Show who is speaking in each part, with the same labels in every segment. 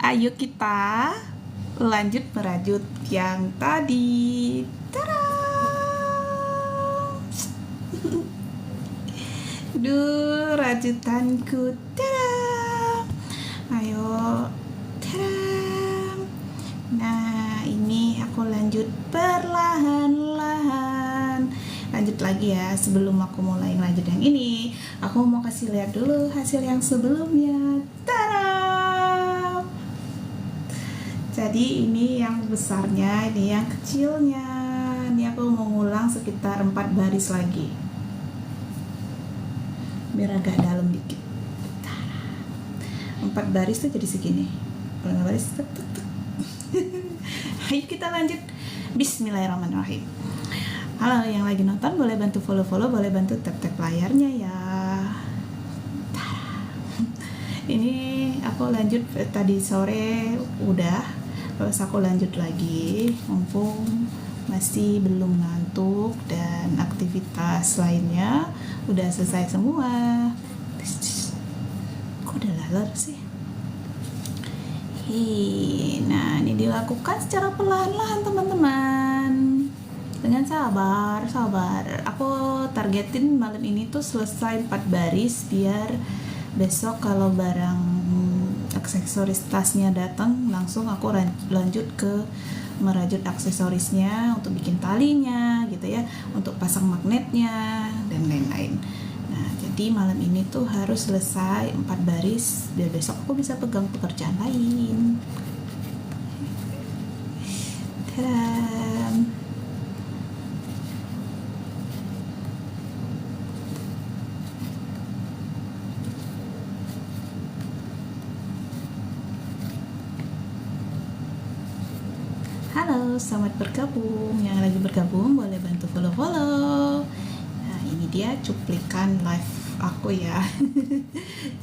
Speaker 1: Ayo kita lanjut merajut yang tadi. Tada! Duh, rajutanku. Tada! Ayo. Tada! Nah, ini aku lanjut perlahan-lahan. Lanjut lagi ya, sebelum aku mulai lanjut yang ini, aku mau kasih lihat dulu hasil yang sebelumnya. Tada! Jadi ini yang besarnya, ini yang kecilnya. Ini aku mau ngulang sekitar 4 baris lagi, biar agak dalam dikit. 4 baris tuh jadi segini. 4 baris. Ayo kita lanjut. Bismillahirrahmanirrahim. Halo yang lagi nonton, boleh bantu follow-follow, boleh bantu tap-tap layarnya ya. Ini aku lanjut tadi sore udah. Terus aku lanjut lagi, mumpung masih belum ngantuk dan aktivitas lainnya udah selesai semua. Kok udah laler sih? Nah ini dilakukan secara perlahan-lahan teman-teman, dengan sabar. Aku targetin malam ini tuh selesai 4 baris, biar besok kalau barang aksesoris tasnya datang langsung aku lanjut ke merajut aksesorisnya untuk bikin talinya gitu ya, untuk pasang magnetnya dan lain-lain. Nah jadi malam ini tuh harus selesai 4 baris biar besok aku bisa pegang pekerjaan lain. Tadam. Halo, selamat bergabung. Yang lagi bergabung boleh bantu follow-follow. Nah, ini dia cuplikan live aku ya.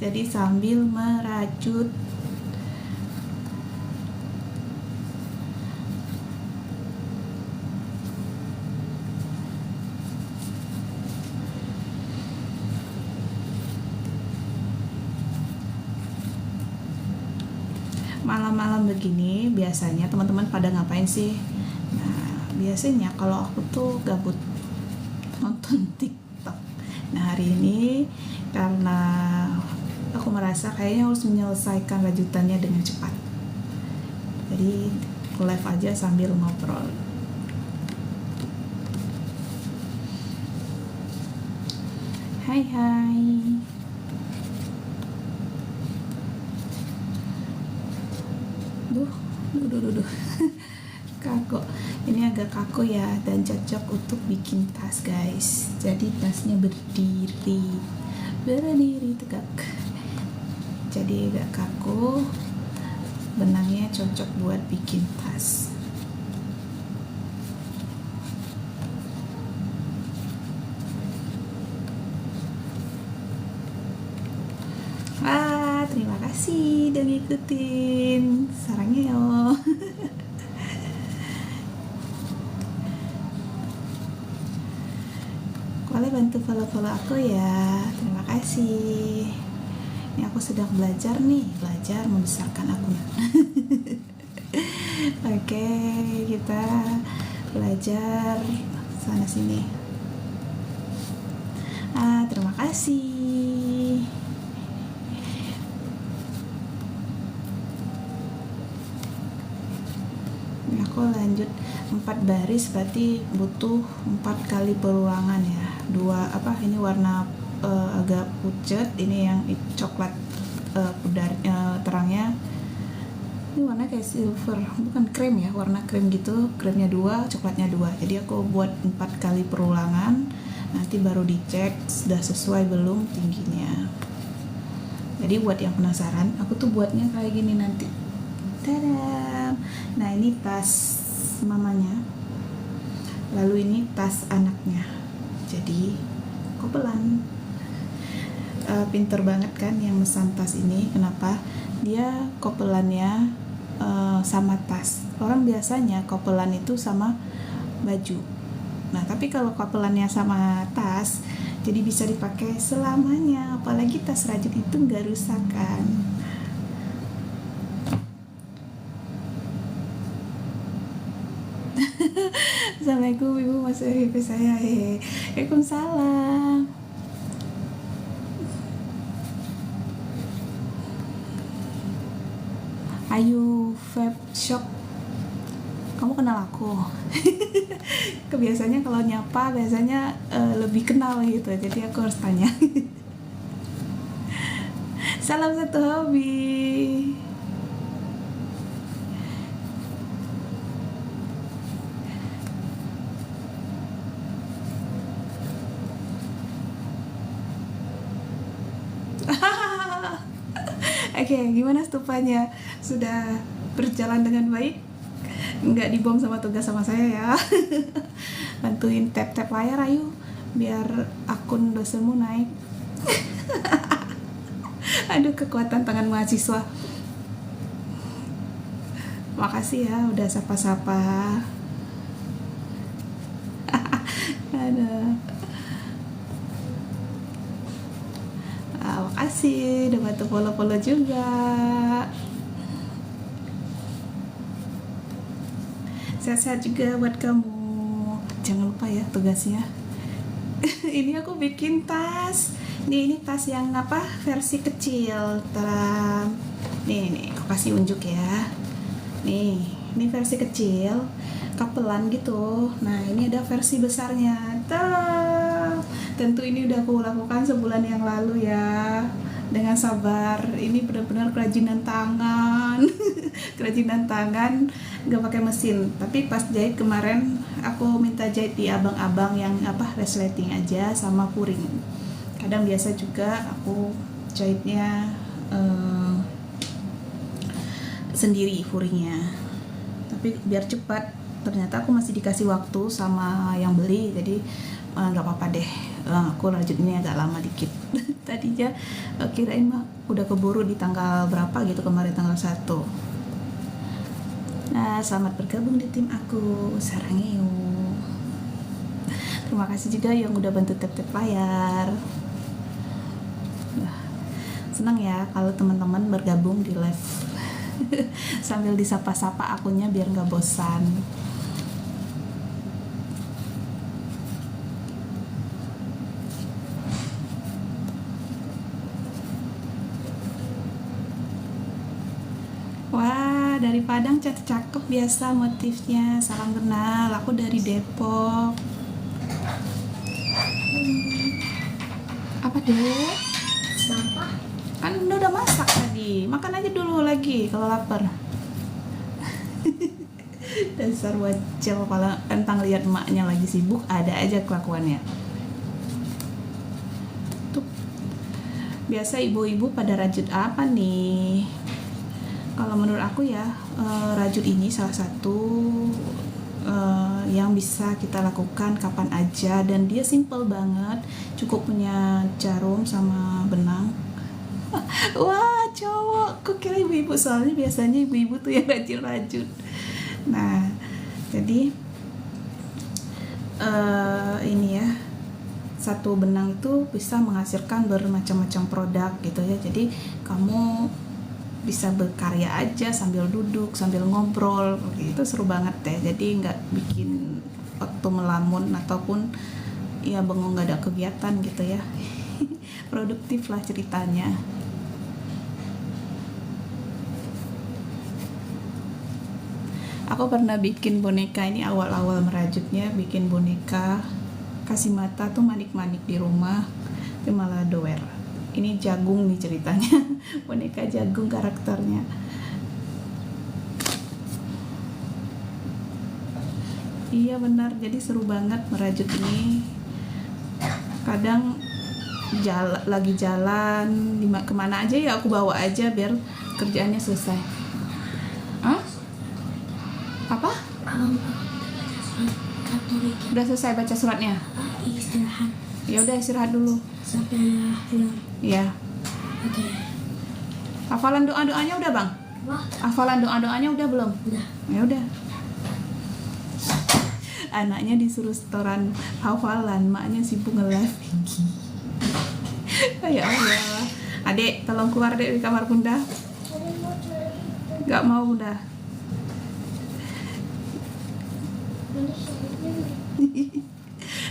Speaker 1: Jadi sambil merajut malam-malam begini biasanya teman-teman pada ngapain sih? Nah, biasanya kalau aku tuh gabut nonton TikTok. Nah, hari ini karena aku merasa kayaknya harus menyelesaikan rajutannya dengan cepat. Jadi, aku live aja sambil ngobrol. Hai. Duh. Kaku. Ini agak kaku ya, dan cocok untuk bikin tas guys. Jadi tasnya berdiri tegak. Jadi agak kaku. Benangnya cocok buat bikin tas. Terima kasih udah ngikutin. Sarangnya yo. Boleh bantu follow aku ya. Terima kasih. Ini aku sedang belajar membesarkan akun. Oke, kita belajar sana sini. Terima kasih. Aku lanjut 4 baris, berarti butuh 4 kali perulangan ya. Ini warna agak pucat, ini yang coklat pudar terangnya. Ini warna kayak silver, bukan krem ya, warna krem gitu. Kremnya 2, coklatnya 2. Jadi aku buat 4 kali perulangan. Nanti baru dicek sudah sesuai belum tingginya. Jadi buat yang penasaran, aku tuh buatnya kayak gini nanti. Tadam. Nah ini tas mamanya, lalu ini tas anaknya. Jadi kopelan. Pinter banget kan yang mesan tas ini. Kenapa? Dia kopelannya sama tas. Orang biasanya kopelan itu sama baju. Nah tapi kalau kopelannya sama tas, jadi bisa dipakai selamanya. Apalagi tas rajut itu nggak rusak kan. Assalamualaikum ibu, masuk HP saya. Hehe. Waalaikumsalam. Ayu vape shop, kamu kenal aku? Kebiasaannya kalau nyapa biasanya lebih kenal gitu, jadi aku harus tanya. Salam satu hobi. Oke, gimana stupanya? Sudah berjalan dengan baik? Nggak dibom sama tugas sama saya ya. Bantuin tap-tap layar ayo, biar akun dosenmu naik. Aduh, kekuatan tangan mahasiswa. Makasih ya udah sapa-sapa. Aduh. Makasih udah bantu follow-follow juga. Sehat-sehat juga buat kamu. Jangan lupa ya tugasnya. Ini aku bikin tas. Ini tas yang apa? Versi kecil. Tadam. Nih, aku kasih unjuk ya. Nih, ini versi kecil, kapelan gitu. Nah, ini ada versi besarnya. Tadam. Tentu ini udah aku lakukan sebulan yang lalu ya. Dengan sabar. Ini benar-benar kerajinan tangan. Kerajinan tangan, nggak pakai mesin. Tapi pas jahit kemarin aku minta jahit di abang-abang yang apa, resleting aja sama puring. Kadang biasa juga aku jahitnya sendiri puringnya. Tapi biar cepat. Ternyata aku masih dikasih waktu sama yang beli, jadi nggak apa-apa deh. Aku lanjut ini agak lama dikit. Tadinya kirain mah udah keburu di tanggal berapa gitu, kemarin tanggal 1. Nah, selamat bergabung di tim aku. Sarangeo. Terima kasih juga yang udah bantu tap-tap layar. Senang ya kalau teman-teman bergabung di live. Sambil disapa-sapa akunnya biar nggak bosan. Wah, dari Padang cakep biasa motifnya. Salam kenal, aku dari Depok. Apa deh?
Speaker 2: Sampah.
Speaker 1: Kan udah masak tadi, makan aja dulu lagi kalau lapar. Dasar wajah kepala kentang, lihat emaknya lagi sibuk, ada aja kelakuannya. Tuh. Biasa ibu-ibu pada rajut apa nih? Kalau menurut aku ya, rajut ini salah satu yang bisa kita lakukan kapan aja, dan dia simple banget. Cukup punya jarum sama benang. Wah, cowok, kok kira ibu-ibu, soalnya biasanya ibu-ibu tuh yang rajut-rajut. Nah, jadi ini ya, satu benang itu bisa menghasilkan bermacam-macam produk gitu ya. Jadi kamu bisa berkarya aja sambil duduk, sambil ngobrol, itu seru banget deh. Jadi nggak bikin waktu melamun ataupun ya bengong, nggak ada kegiatan gitu ya. Produktif lah ceritanya. Aku pernah bikin boneka, ini awal-awal merajutnya, bikin boneka kasih mata tuh manik-manik di rumah, itu malah doer. Ini jagung nih ceritanya. Boneka jagung karakternya. Iya benar, jadi seru banget merajut ini. Kadang lagi jalan kemana aja ya aku bawa aja biar kerjaannya selesai. Hah? Apa? Udah selesai baca suratnya?
Speaker 2: Istirahat.
Speaker 1: Ya udah istirahat dulu.
Speaker 2: Sampai pulang.
Speaker 1: Iya.
Speaker 2: Oke.
Speaker 1: Hafalan doa-doanya udah, Bang?
Speaker 2: Wah,
Speaker 1: Hafalan doa-doanya udah belum?
Speaker 2: udah.
Speaker 1: Ya udah. Anaknya disuruh setoran hafalan, maknya sibuk nge-live. Ya Allah. Adik, tolong keluar dek dari kamar Bunda. Gak mau Bunda.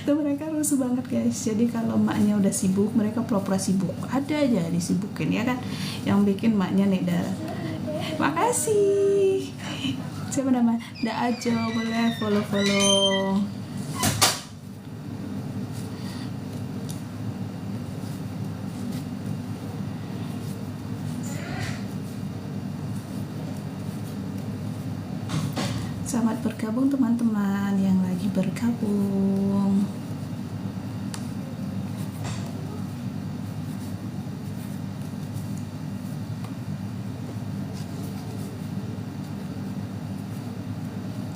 Speaker 1: Tuh mereka rusuh banget guys. Jadi kalau maknya udah sibuk, mereka pura-pura sibuk. Ada aja disibukin ya kan. Yang bikin maknya nih dah. Makasih. Siapa nama? Da Ajo, boleh follow. Selamat bergabung teman-teman yang lagi bergabung.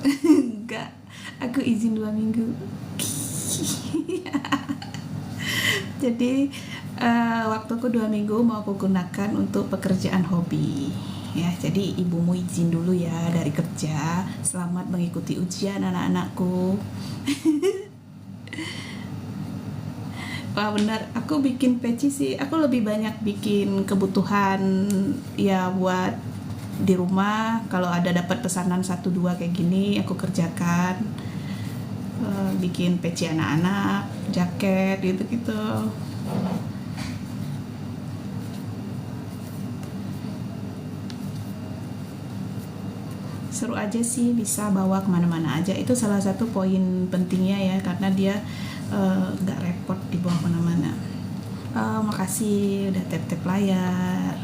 Speaker 1: Enggak, aku izin 2 minggu. Jadi waktuku 2 minggu mau aku gunakan untuk pekerjaan hobi. Ya, jadi ibumu izin dulu ya dari kerja. Selamat mengikuti ujian anak-anakku. Wah benar, aku bikin peci sih. Aku lebih banyak bikin kebutuhan ya buat di rumah. Kalau ada dapat pesanan 1-2 kayak gini, aku kerjakan. Bikin peci anak-anak, jaket gitu-gitu. Seru aja sih, bisa bawa kemana-mana aja. Itu salah satu poin pentingnya ya, karena dia nggak repot dibawa kemana-mana. Makasih udah tap-tap layar.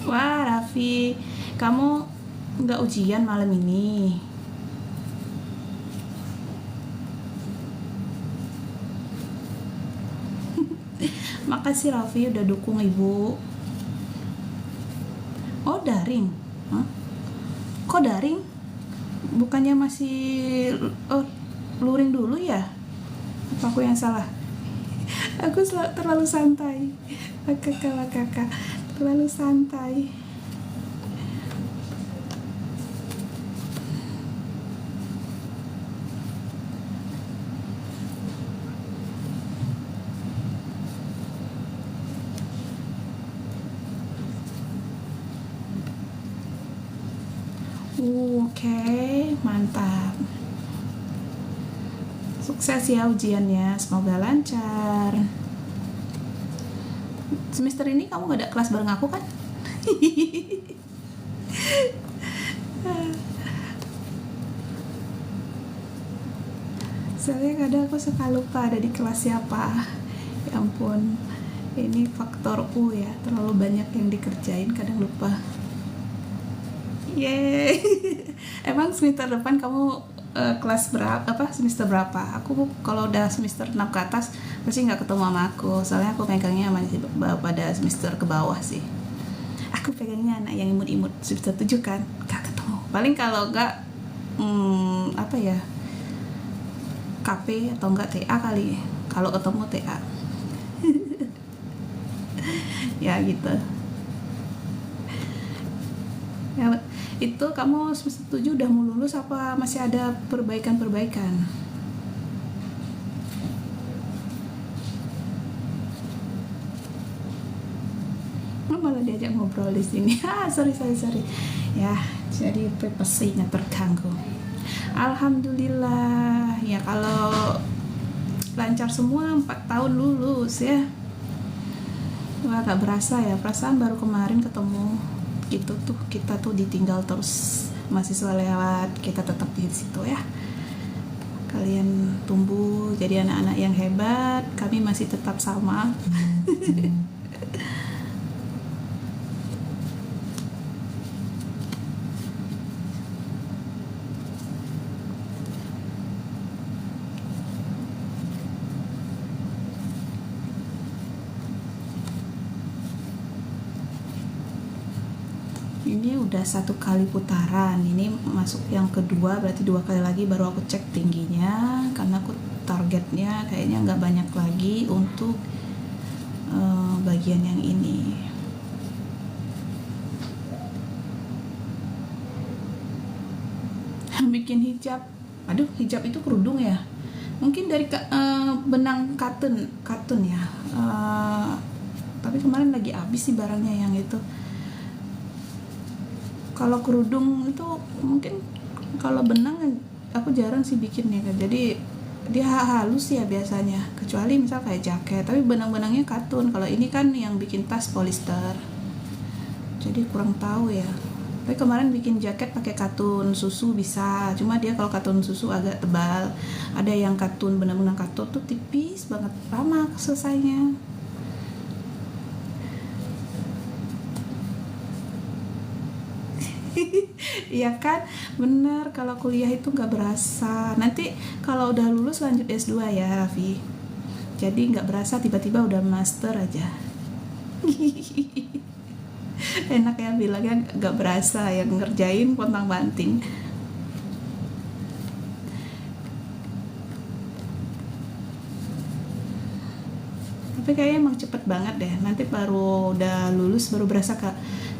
Speaker 1: Wah Raffi, kamu nggak ujian malam ini? Makasih Raffi udah dukung ibu. Oh daring? Hah? Kok daring? Bukannya masih luring dulu ya? Apa aku yang salah? Aku terlalu santai. Kakak terlalu santai. Oke, mantap. Sukses ya ujiannya, semoga lancar. Semester ini kamu gak ada kelas bareng aku kan? Soalnya kadang aku suka lupa ada di kelas siapa. Ya ampun, ini faktor U ya, terlalu banyak yang dikerjain kadang lupa. Yeay. Emang semester depan kamu kelas berapa, semester berapa? Aku kalau udah semester 6 ke atas pasti nggak ketemu sama aku, soalnya aku pegangnya masih pada semester ke bawah sih. Aku pegangnya anak yang imut-imut semester 7 kan, nggak ketemu. Paling kalau nggak KP atau enggak TA kali, kalau ketemu TA. Ya gitu ya. Itu kamu semester 7 udah mau lulus apa masih ada perbaikan-perbaikan? Malah diajak ngobrol di sini. Sorry. Ya, jadi privasinya terganggu. Alhamdulillah. Ya kalau lancar semua 4 tahun lulus ya. Wah, gak berasa ya. Perasaan baru kemarin ketemu. Gitu tuh, kita tuh ditinggal terus mahasiswa lewat, kita tetap di situ ya. Kalian tumbuh jadi anak-anak yang hebat, kami masih tetap sama. Ini udah 1 kali putaran, ini masuk yang kedua, berarti 2 kali lagi baru aku cek tingginya, karena aku targetnya kayaknya nggak banyak lagi untuk bagian yang ini. Bikin hijab, aduh hijab itu kerudung ya, mungkin dari benang katun ya. tapi kemarin lagi habis sih barangnya yang itu. Kalau kerudung itu mungkin, kalau benang aku jarang sih bikinnya kan, jadi dia halus ya biasanya, kecuali misal kayak jaket, tapi benang-benangnya katun. Kalau ini kan yang bikin tas polister, jadi kurang tahu ya. Tapi kemarin bikin jaket pakai katun susu bisa, cuma dia kalau katun susu agak tebal. Ada yang katun benar-benar katun tuh tipis banget, lama selesainya. Iya kan, bener, kalau kuliah itu nggak berasa. Nanti kalau udah lulus lanjut S2 ya Raffi, jadi nggak berasa tiba-tiba udah master aja. Enak ya bilangnya nggak berasa, yang ngerjain pontang-panting. Tapi kayaknya emang cepet banget deh, nanti baru udah lulus baru berasa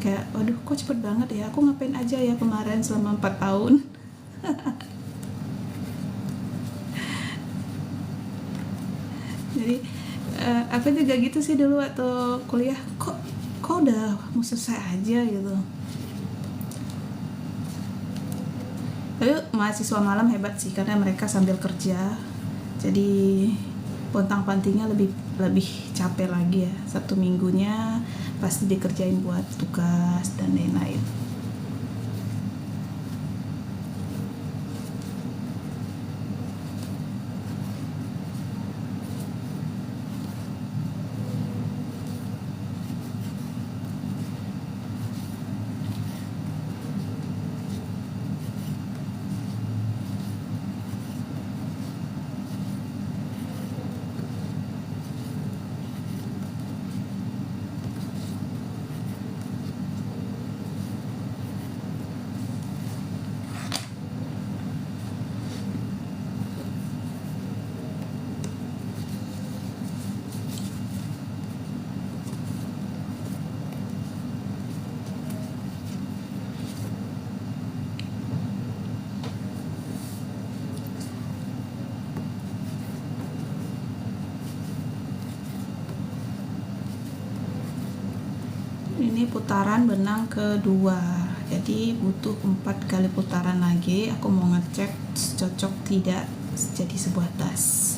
Speaker 1: kayak waduh kok cepet banget ya, aku ngapain aja ya kemarin selama 4 tahun. Jadi aku juga gitu sih dulu waktu kuliah, kok udah mau selesai aja gitu. Tapi mahasiswa malam hebat sih, karena mereka sambil kerja, jadi pontang-pantingnya lebih capek lagi ya. 1 minggunya pasti dikerjain buat tugas dan lain-lain. Ini putaran benang kedua, jadi butuh 4 kali putaran lagi. Aku mau ngecek cocok tidak jadi sebuah tas.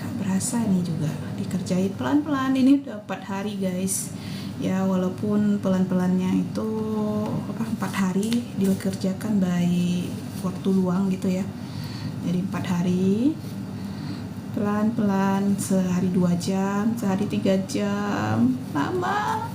Speaker 1: Gak berasa ini juga dikerjain pelan-pelan. Ini udah 4 hari guys ya, walaupun pelan-pelannya itu 4 hari dikerjakan by waktu luang gitu ya. Jadi 4 hari pelan-pelan, sehari 2 jam, sehari 3 jam, lama.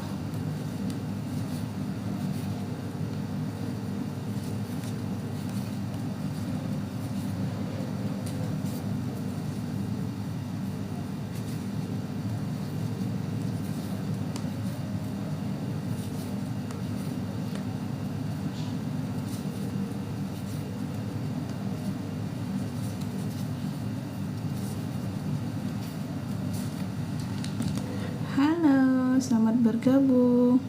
Speaker 1: Halo, selamat bergabung.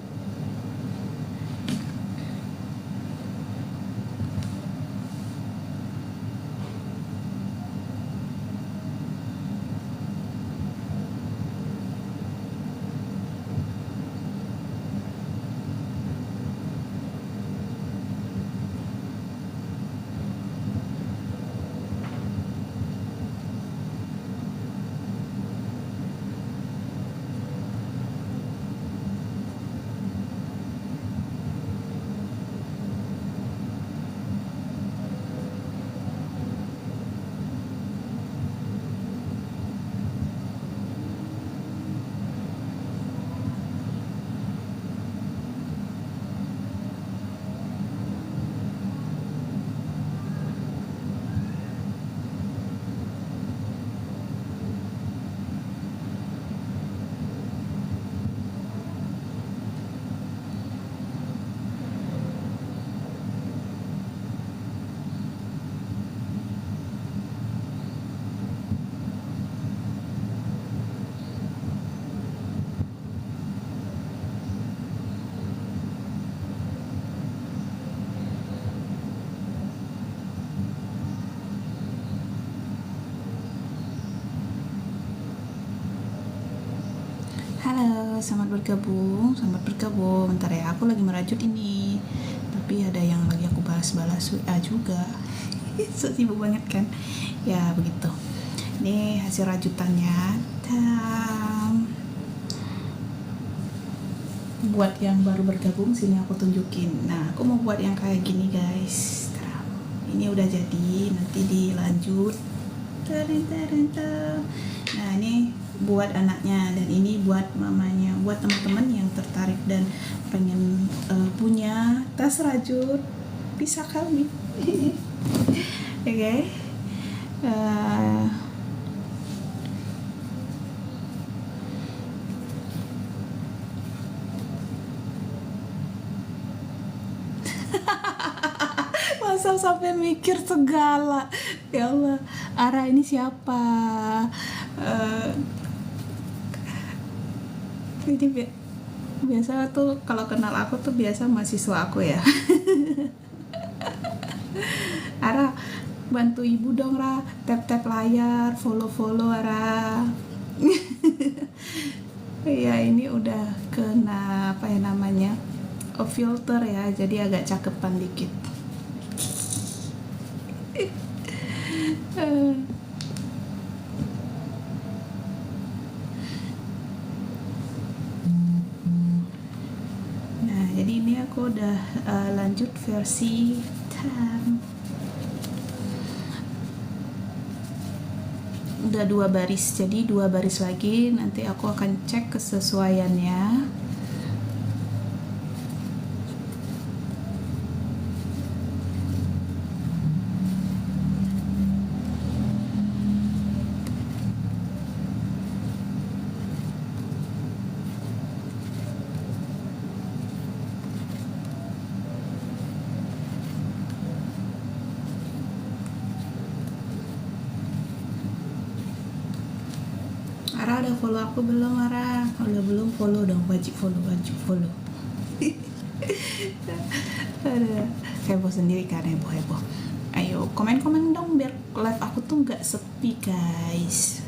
Speaker 1: selamat bergabung, selamat bergabung. Bentar ya, aku lagi merajut ini. Tapi ada yang lagi aku balas-balas WA juga. So sibuk banget kan? Ya begitu. Ini hasil rajutannya. Dan buat yang baru bergabung sini aku tunjukin. Nah, aku mau buat yang kayak gini guys. Ini udah jadi, nanti dilanjut. Nah, ini buat anaknya dan ini buat mamanya, buat teman-teman yang tertarik dan pengen punya tas rajut, bisa kami. Oke. Masa sampai mikir segala, ya Allah. Ara ini siapa? Ini biasa tuh kalau kenal aku tuh biasa mahasiswa aku ya. Ara, bantu ibu dong Ra, tap layar, follow Ara. Ya ini udah kena apa ya namanya, filter ya, jadi agak cakepan dikit. Nah, jadi ini aku udah lanjut versi 10. Udah 2 baris, jadi 2 baris lagi nanti aku akan cek kesesuaiannya. Ara udah follow aku belum Ara? Kalau belum follow dong, wajib follow. Ada heboh sendiri kan, heboh. Ayo komen dong biar live aku tuh nggak sepi guys.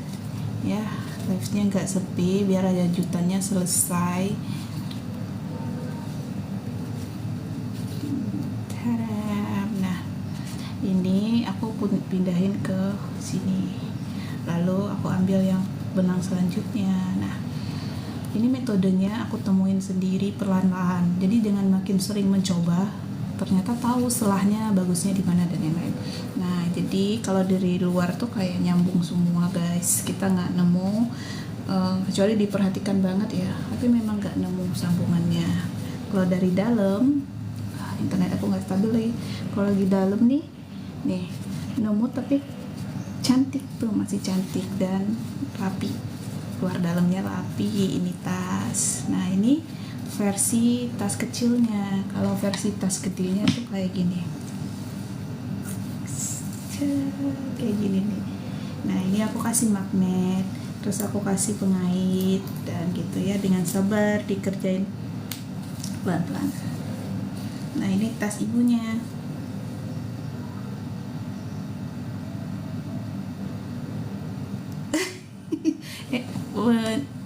Speaker 1: Ya live-nya nggak sepi, biar ada jutannya selesai. Nah ini aku pun pindahin ke sini, lalu aku ambil yang benang selanjutnya. Nah ini metodenya aku temuin sendiri perlahan-lahan, jadi dengan makin sering mencoba ternyata tahu selahnya bagusnya di mana dan yang lain. Nah jadi kalau dari luar tuh kayak nyambung semua guys, kita nggak nemu kecuali diperhatikan banget ya, tapi memang nggak nemu sambungannya. Kalau dari dalam, internet aku nggak stabil lagi. Kalau lagi dalam nih nemu, tapi cantik tuh, masih cantik dan rapi, luar dalamnya rapi. Ini tas. Nah ini versi tas kecilnya. Kalau versi tas gedenya tuh kayak gini, kayak gini nih. Nah ini aku kasih magnet, terus aku kasih pengait dan gitu ya, dengan sabar dikerjain pelan-pelan. Nah ini tas ibunya.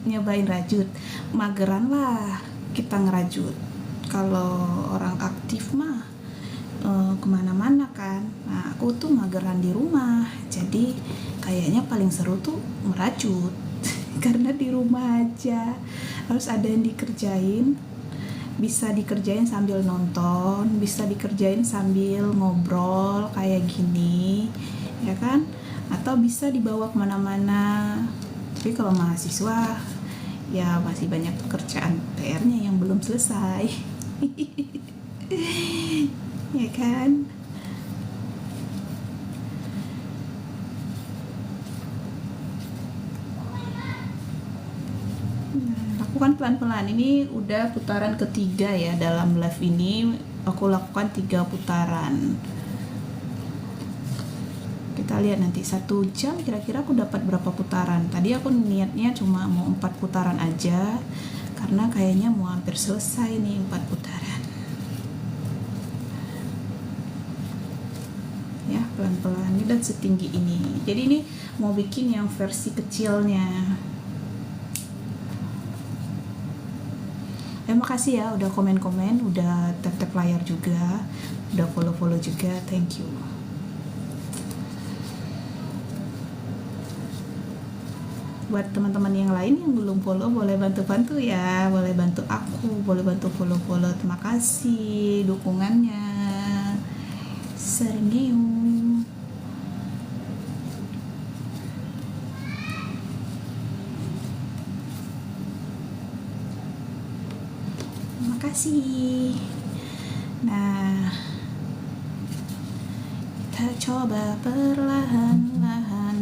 Speaker 1: Nyobain rajut, mageran lah kita ngerajut. Kalau orang aktif mah kemana-mana kan. Nah aku tuh mageran di rumah, jadi kayaknya paling seru tuh merajut. Karena di rumah aja, harus ada yang dikerjain. Bisa dikerjain sambil nonton, bisa dikerjain sambil ngobrol kayak gini, ya kan? Atau bisa dibawa kemana-mana. Tapi kalau mahasiswa ya masih banyak pekerjaan PR-nya yang belum selesai. Ya kan? Nah, lakukan pelan-pelan. Ini udah putaran ketiga ya dalam live ini. Aku lakukan 3 putaran. Kita lihat nanti 1 jam kira-kira aku dapat berapa putaran. Tadi aku niatnya cuma mau 4 putaran aja, karena kayaknya mau hampir selesai nih 4 putaran. Ya pelan-pelan, ini dan setinggi ini. Jadi ini mau bikin yang versi kecilnya. Terima kasih ya udah komen-komen, udah tap-tap layar juga, udah follow-follow juga. Thank you. Buat teman-teman yang lain yang belum follow, boleh bantu-bantu ya, boleh bantu aku, boleh bantu follow-follow. Terima kasih dukungannya. Seringiu. Terima kasih. Nah, kita coba perlahan-lahan.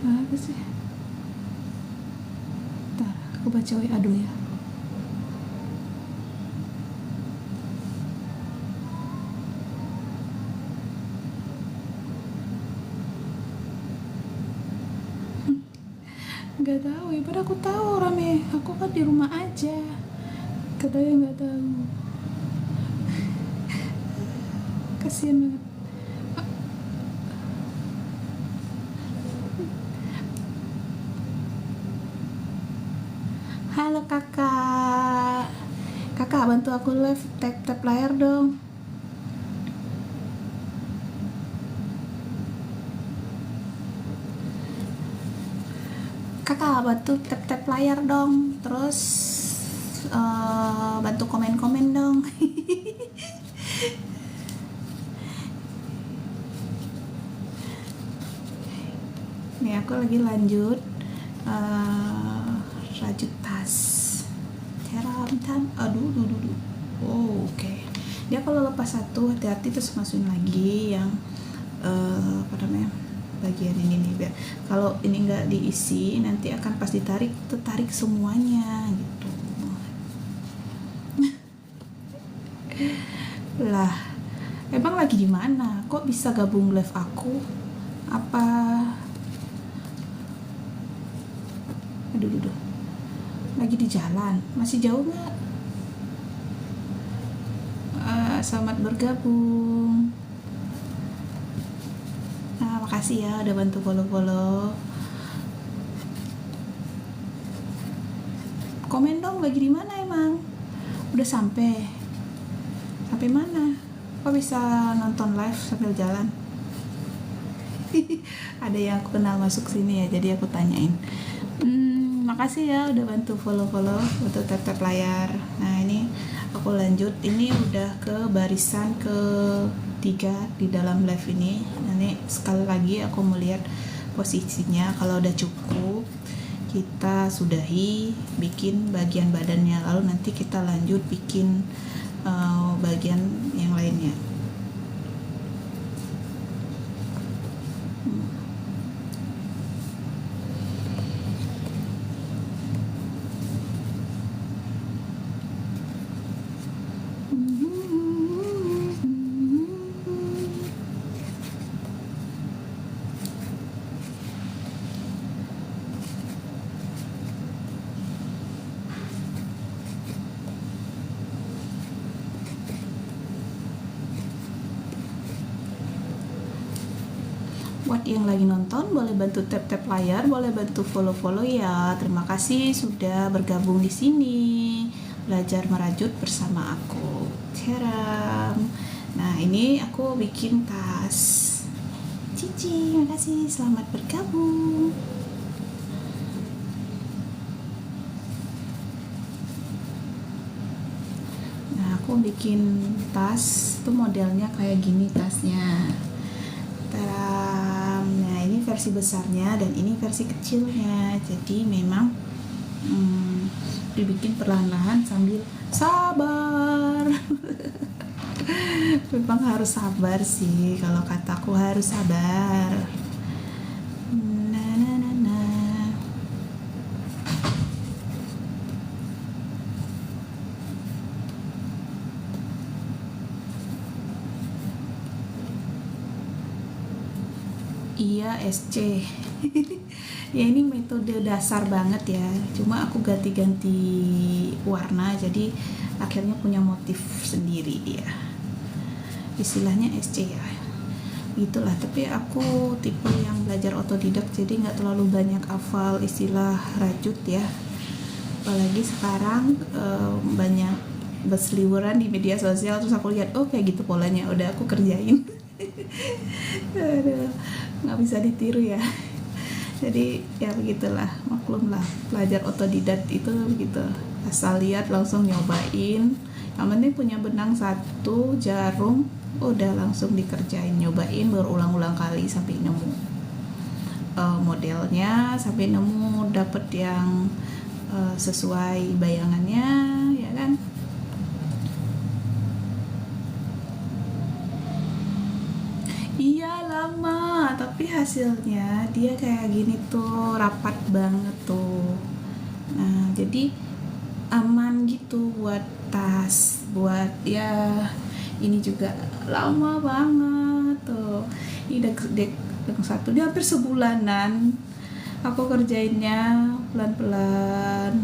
Speaker 1: Apa sih? Ntar, aku baca WA dulu ya. Nggak tahu ya, padahal aku tahu rame. Aku kan di rumah aja. Katanya nggak tahu. Kasian banget. Halo kakak. Kakak bantu aku live, tap layar dong. Kakak bantu tap layar dong. Terus bantu komen-komen dong. Nih aku lagi lanjut rajut tas. Aduh. Oh, oke. Dia kalau lepas satu hati-hati terus masukin lagi yang apa namanya, bagian ini nih, biar kalau ini nggak diisi nanti akan pas ditarik tertarik semuanya gitu. Lah, emang lagi di mana? Kok bisa gabung live aku? Apa? Aduh. Lagi di jalan? Masih jauh nggak? Selamat bergabung. Nah, makasih ya udah bantu follow-follow. Komen dong, lagi di mana emang? Udah sampai mana? Kok bisa nonton live sambil jalan? Ada yang aku kenal masuk sini ya, jadi aku tanyain. Makasih ya udah bantu follow-follow, bantu tap layar. Nah, ini aku lanjut. Ini udah ke barisan ketiga di dalam live ini. Nanti sekali lagi aku mau lihat posisinya. Kalau udah cukup, kita sudahi bikin bagian badannya. Lalu nanti kita lanjut bikin bagian yang lainnya. Buat yang lagi nonton, boleh bantu tap layar, boleh bantu follow ya. Terima kasih sudah bergabung di sini, belajar merajut bersama aku. Ceram. Nah, ini aku bikin tas. Cici, makasih, selamat bergabung. Nah, aku bikin tas tuh modelnya kayak gini tasnya. Nah, ini versi besarnya dan ini versi kecilnya. Jadi memang dibikin perlahan-lahan sambil sabar. Memang harus sabar sih, kalau kataku harus sabar. Iya, SC. Ya, ini metode dasar banget ya. Cuma aku ganti-ganti warna, jadi akhirnya punya motif sendiri dia. istilahnya SC ya, gitulah. Tapi aku tipe yang belajar otodidak, jadi nggak terlalu banyak hafal istilah rajut ya, apalagi sekarang banyak berseliweran di media sosial, terus aku lihat oh kayak gitu polanya, udah aku kerjain. Aduh, nggak bisa ditiru ya. Jadi ya begitulah, maklum lah, belajar otodidak itu begitu, asal lihat langsung nyobain. Yang penting punya benang satu, jarum, udah langsung dikerjain, nyobain berulang-ulang kali sampai nemu modelnya, sampai nemu dapet yang sesuai bayangannya, ya kan. Iya lama, tapi hasilnya dia kayak gini tuh, rapat banget tuh. Nah, jadi aman gitu buat tas, buat ya ini juga lama banget tuh. Ini dek yang satu dia hampir sebulanan. Aku kerjainnya pelan-pelan.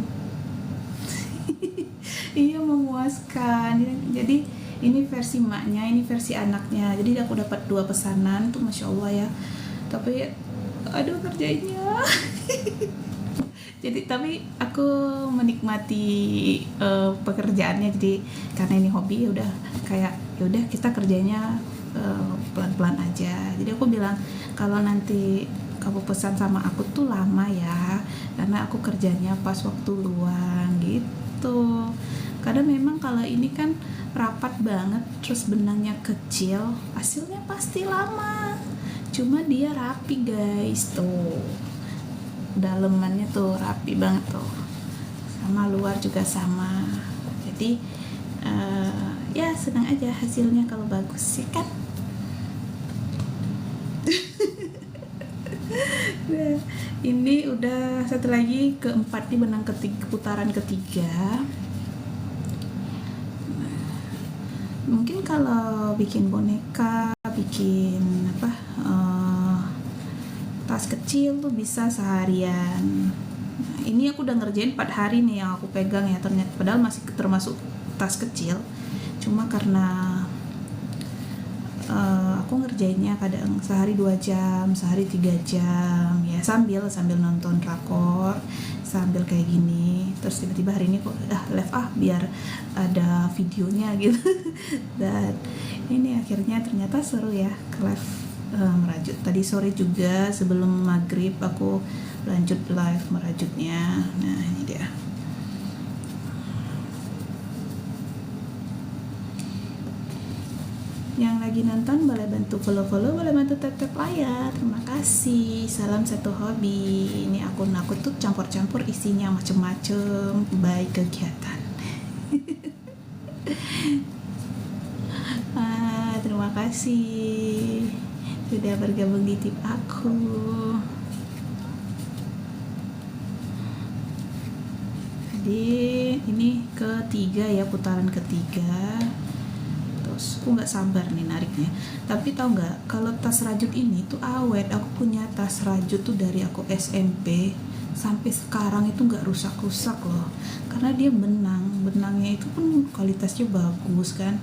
Speaker 1: Iya, memuaskan. Jadi ini versi maknya, ini versi anaknya. Jadi aku dapat 2 pesanan tuh, masya Allah ya. Tapi aduh kerjainnya. Jadi tapi aku menikmati pekerjaannya. Jadi karena ini hobi, ya udah kayak ya udah kita kerjanya pelan-pelan aja. Jadi aku bilang kalau nanti kamu pesan sama aku tuh lama ya, karena aku kerjanya pas waktu luang gitu. Karena memang kalau ini kan rapat banget, terus benangnya kecil, hasilnya pasti lama. Cuma dia rapi guys, tuh dalemannya tuh rapi banget tuh, sama luar juga sama. Jadi ya senang aja hasilnya kalau bagus, ya kan. Nah, ini udah satu lagi, keempat di benang ketiga, putaran ketiga. Mungkin kalau bikin boneka, bikin apa tas kecil tuh bisa seharian. Nah, ini aku udah ngerjain 4 hari nih yang aku pegang ya, ternyata padahal masih termasuk tas kecil. Cuma karena aku ngerjainnya kadang sehari 2 jam, sehari 3 jam ya, sambil nonton drakor, sambil kayak gini. Terus tiba-tiba hari ini kok live biar ada videonya gitu. Dan ini akhirnya ternyata seru ya ke live merajut. Tadi sore juga sebelum maghrib aku lanjut live merajutnya. Nah ini dia. Yang lagi nonton boleh bantu follow, boleh bantu tap layar. Terima kasih. Salam satu hobi. Ini akun aku tuh campur-campur isinya macem-macem, baik kegiatan. Terima kasih sudah bergabung di tim aku. Jadi ini ketiga ya, putaran ketiga. Aku nggak sabar nih nariknya. Tapi tahu nggak, kalau tas rajut ini tuh awet. Aku punya tas rajut tuh dari aku SMP sampai sekarang itu nggak rusak-rusak loh, karena dia benangnya itu pun kualitasnya bagus kan.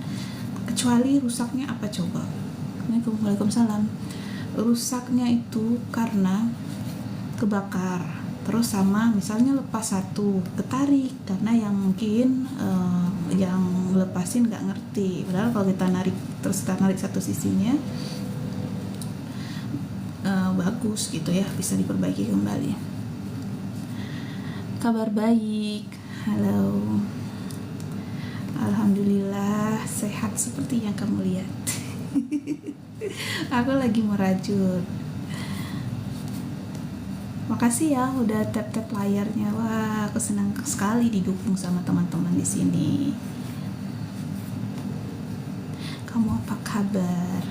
Speaker 1: Kecuali rusaknya apa coba? Waalaikumsalam. Rusaknya itu karena kebakar, terus sama misalnya lepas satu, ketarik, karena yang mungkin yang lepasin nggak ngerti. Padahal kalau kita narik terus kita narik satu sisinya bagus gitu ya, bisa diperbaiki kembali. Kabar baik, halo. Alhamdulillah sehat seperti yang kamu lihat. Aku lagi merajut. Makasih ya udah tap layarnya. Wah, aku senang sekali didukung sama teman-teman di sini. Kamu apa kabar?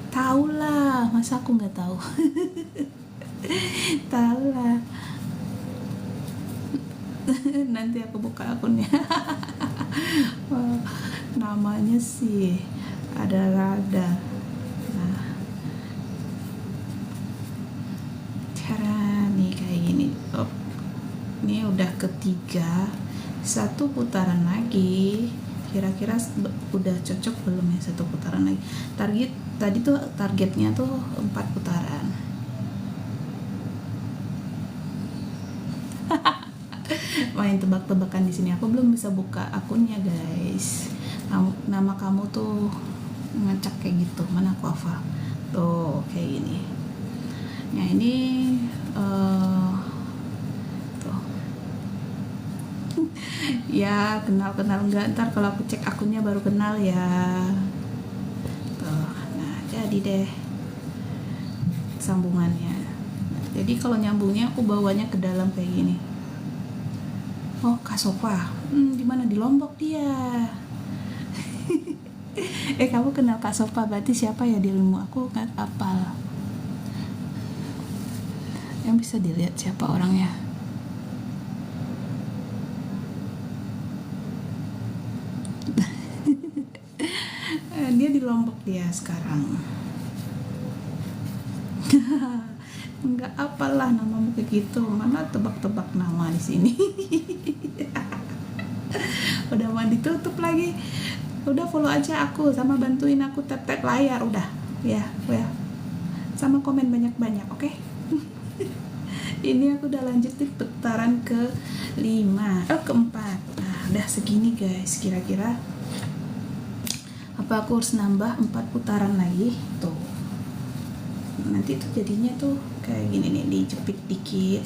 Speaker 1: Tahu lah, masa aku nggak tahu? Tahu lah. Nanti aku buka akunnya. Wah, namanya sih ada Rada. Nah, cara nih kayak gini. Ini udah ketiga, satu putaran lagi. kira-kira udah cocok belum ya satu putaran lagi. Tadi tuh targetnya tuh 4 putaran. Main tebak-tebakan di sini. Aku belum bisa buka akunnya guys. Nama kamu tuh ngacak kayak gitu. Mana aku hafal tuh kayak gini. Nah ini tuh ya kenal enggak, ntar kalau aku cek akunnya baru kenal ya tuh. Nah jadi deh sambungannya. Jadi kalau nyambungnya aku bawanya ke dalam kayak gini. Oh Kak Sofa, di mana? Di Lombok dia. Kamu kenal Kak Sofa, berarti siapa ya dirimu? Aku nggak apal. Yang bisa dilihat siapa orangnya. Dia di Lombok dia sekarang. Enggak apalah namamu kayak gitu. Mana tebak-tebak nama di sini. Udah mau ditutup lagi. Udah follow aja aku sama bantuin aku tap-tap layar udah. Ya. Sama komen banyak-banyak, oke? Ini aku udah lanjut di putaran keempat. Nah, udah segini guys. Kira-kira apa aku harus nambah 4 putaran lagi? Tuh. Nanti tuh jadinya tuh kayak gini nih, dijepit dikit.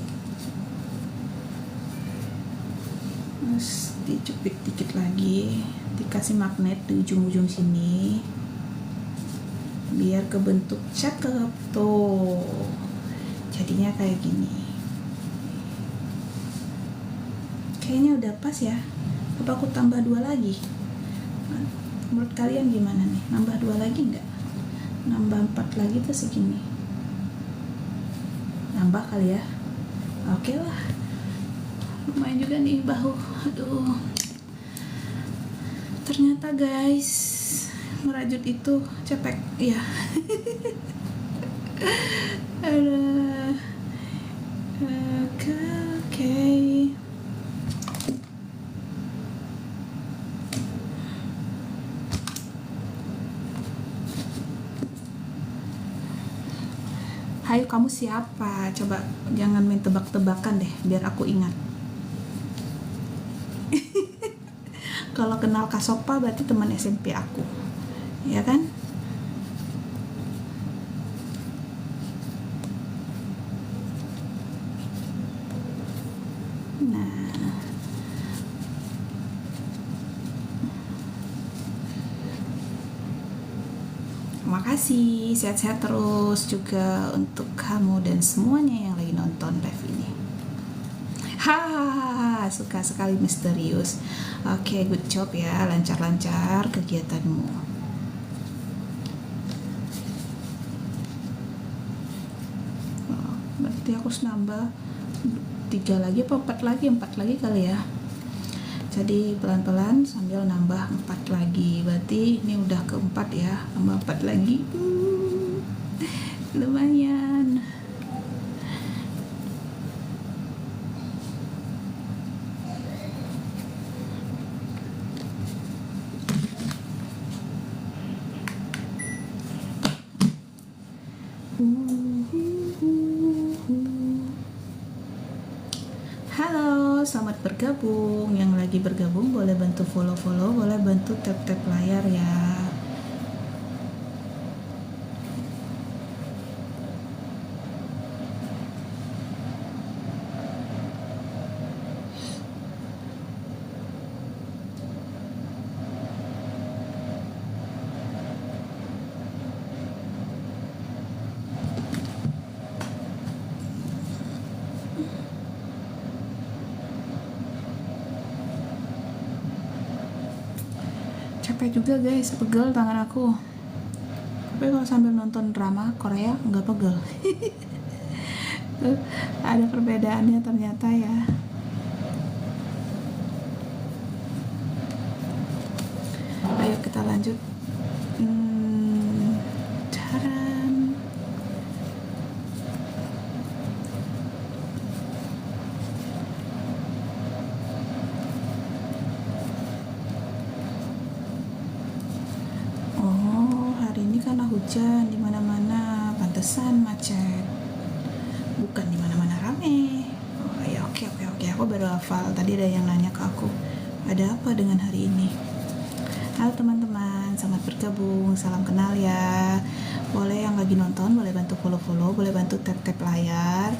Speaker 1: Terus dijepit dikit lagi, dikasih magnet di ujung-ujung sini biar kebentuk cakep tuh. Jadinya kayak gini. Kayaknya udah pas ya. Apa aku tambah 2 lagi? Menurut kalian gimana nih? Nambah 2 lagi nggak? Nambah 4 lagi tuh segini. Nambah kali ya? Oke lah. Lumayan juga nih bahu. Aduh. Ternyata guys, merajut itu capek. Iya. Aduh. Oke. Hayo kamu siapa? Coba jangan main tebak-tebakan deh, biar aku ingat. Kalau kenal Kak Sopa berarti teman SMP aku, ya kan? Nah, terima kasih, sehat-sehat terus juga untuk kamu dan semuanya yang lagi nonton live ini. Hahaha, suka sekali misterius. Oke, good job ya, lancar-lancar kegiatanmu. Berarti aku harus nambah 3 lagi apa 4 lagi? 4 lagi kali ya. Jadi pelan-pelan sambil nambah 4 lagi. Berarti ini udah keempat ya, nambah 4 lagi. Lumayan. Halo, selamat bergabung. Yang lagi bergabung boleh bantu follow-follow, boleh bantu tap-tap layar ya. Capek juga guys, pegel tangan aku. Tapi kalau sambil nonton drama Korea nggak pegel. Ada perbedaannya ternyata ya. Ayo kita lanjut. Caran. hujan di mana-mana, pantesan macet. Bukan di mana-mana rame. Oh ya, oke. Aku baru hafal. Tadi ada yang nanya ke aku, ada apa dengan hari ini? Halo teman-teman, selamat bergabung. Salam kenal ya. Boleh yang lagi nonton, boleh bantu follow, boleh bantu tap layar.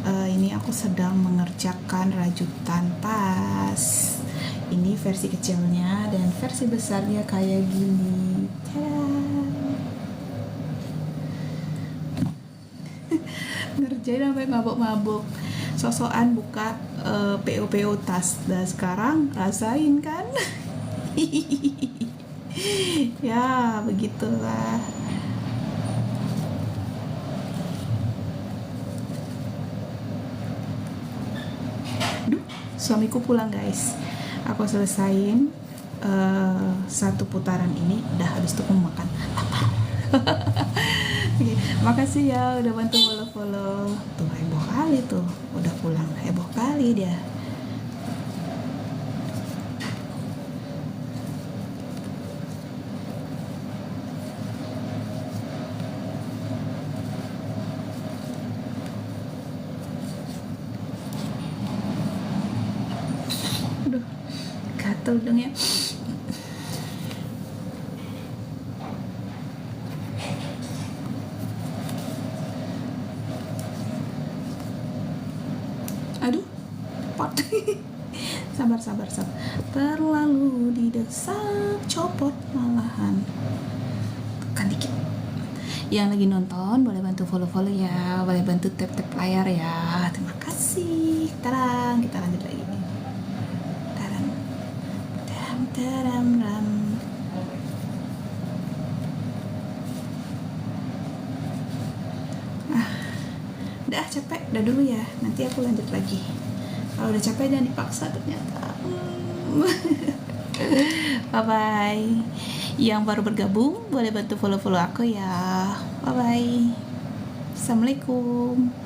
Speaker 1: Ini aku sedang mengerjakan rajutan tas. Ini versi kecilnya dan versi besarnya kayak gini. Ngerjain sampai mabuk-mabuk, sosokan buka PO tas. Dan sekarang rasain kan. Ya begitulah. Duh, suamiku pulang guys. Aku selesain satu putaran ini, udah habis itu aku makan lapar. Oke, makasih ya udah bantu follow. Tuh heboh kali tuh, udah pulang heboh kali dia. Aduh, gatel dong ya. Aduh, pot. sabar. Terlalu didesak, copot malahan. Tekan dikit. Yang lagi nonton boleh bantu follow ya, boleh bantu tap layar ya. Terima kasih. Tarang, kita lanjut lagi. Taram. Udah capek, udah dulu ya. Nanti aku lanjut lagi. Kalau udah capek jangan dipaksa ternyata. Bye bye. Yang baru bergabung boleh bantu follow aku ya. Bye bye. Assalamualaikum.